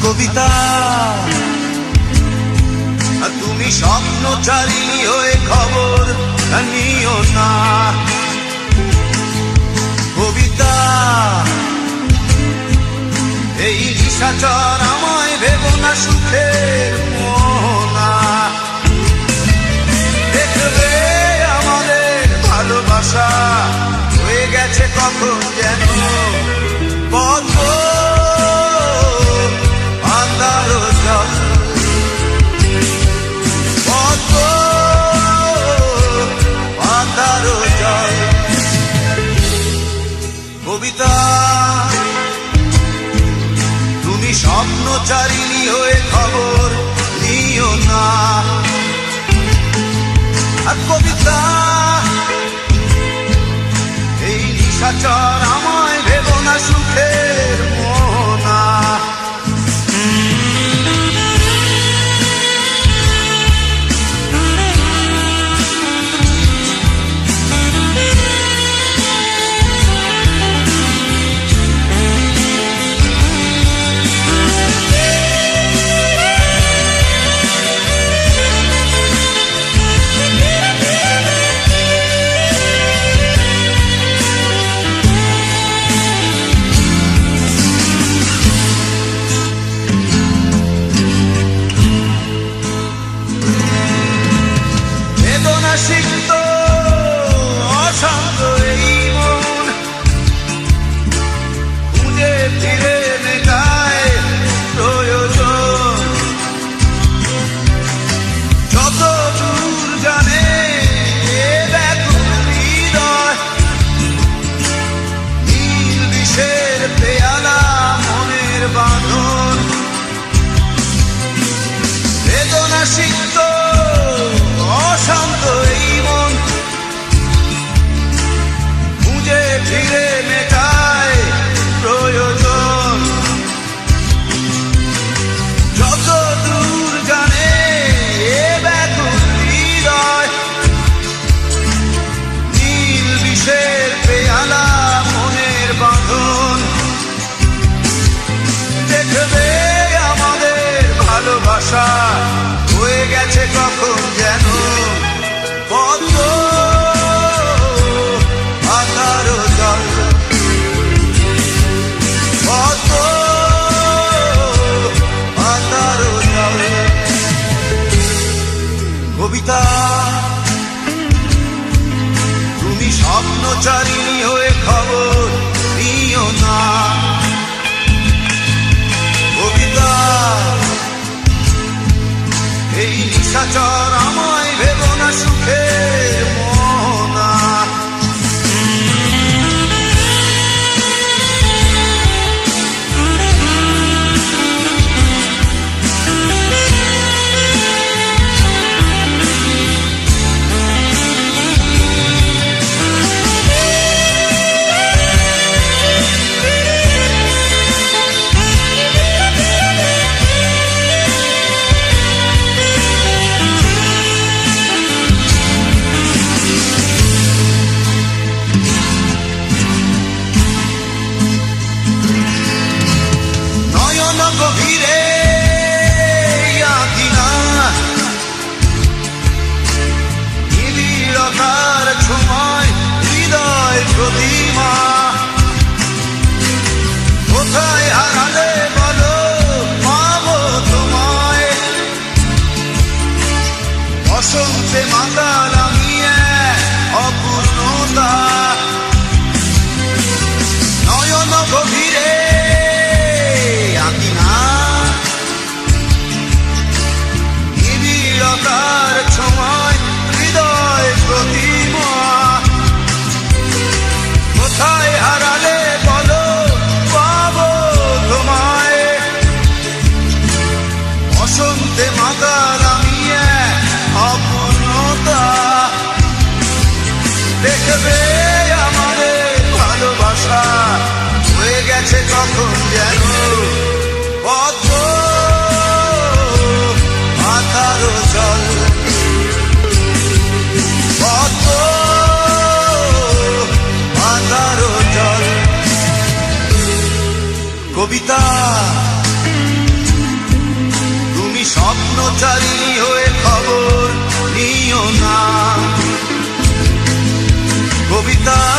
কবিতা তুমি স্বপ্নচারী হয়ে খবর নিও না। কবিতা এই নিশাচর আমায় ভেবো না সুখের মোহনা। দেখবে আমাদের ভালোবাসা হয়ে গেছে কখন যেন পদ্ম আন্ধার জল, পদ্ম আন্ধার জল। কবিতা তুমি স্বপ্নচারিণী হয়ে খবর নিও না। আর কবিতা এই নিশাচর আমায় ভেবো না সুখের মোহনা। সিক্ত অশান্ত এই মন খুঁজে ফিরে মেটায় প্রয়োজন। যত দূর জানে ব্যাকুল হৃদয়, নীল বিষের পেয়ালা মনের বাঁধন। বেদনা সিক্ত অশান্ত এই মন খুঁজে ফিরে মেটায় প্রয়োজন। যত দূর জানে ব্যাকুল হৃদয়, নীল বিষের পেয়ালা মনের বাঁধন। দেখবে আমাদের ভালোবাসা হয়ে গেছে কখন যেন পদ্ম আন্ধার জল, পদ্ম আন্ধার জল। কবিতা তুমি স্বপ্নচারিণী হয়ে খবর নিও না। কবিতা এই নিশাচর আমায় ভেবো না সুখের মোহনা। গভীরে আঁকিনা নিবিড়তার ছোঁয়ায় হৃদয় প্রতিমা। কোথায় হারালে বলো পাবো তোমায়, বসন্তে মাতাল আমি অপূর্ণতা। নয়ন গভীরে নিবিড়তার ছোঁয়ায় হৃদয় প্রতিমা। কোথায় হারালে বলো পাবো তোমায়, বসন্তে মাতাল আমি অপূর্ণতা। দেখবে আমাদের ভালোবাসা হয়ে গেছে কখন যেন পদ্ম আন্ধার জল, পদ্ম আন্ধার জল। কবিতা তার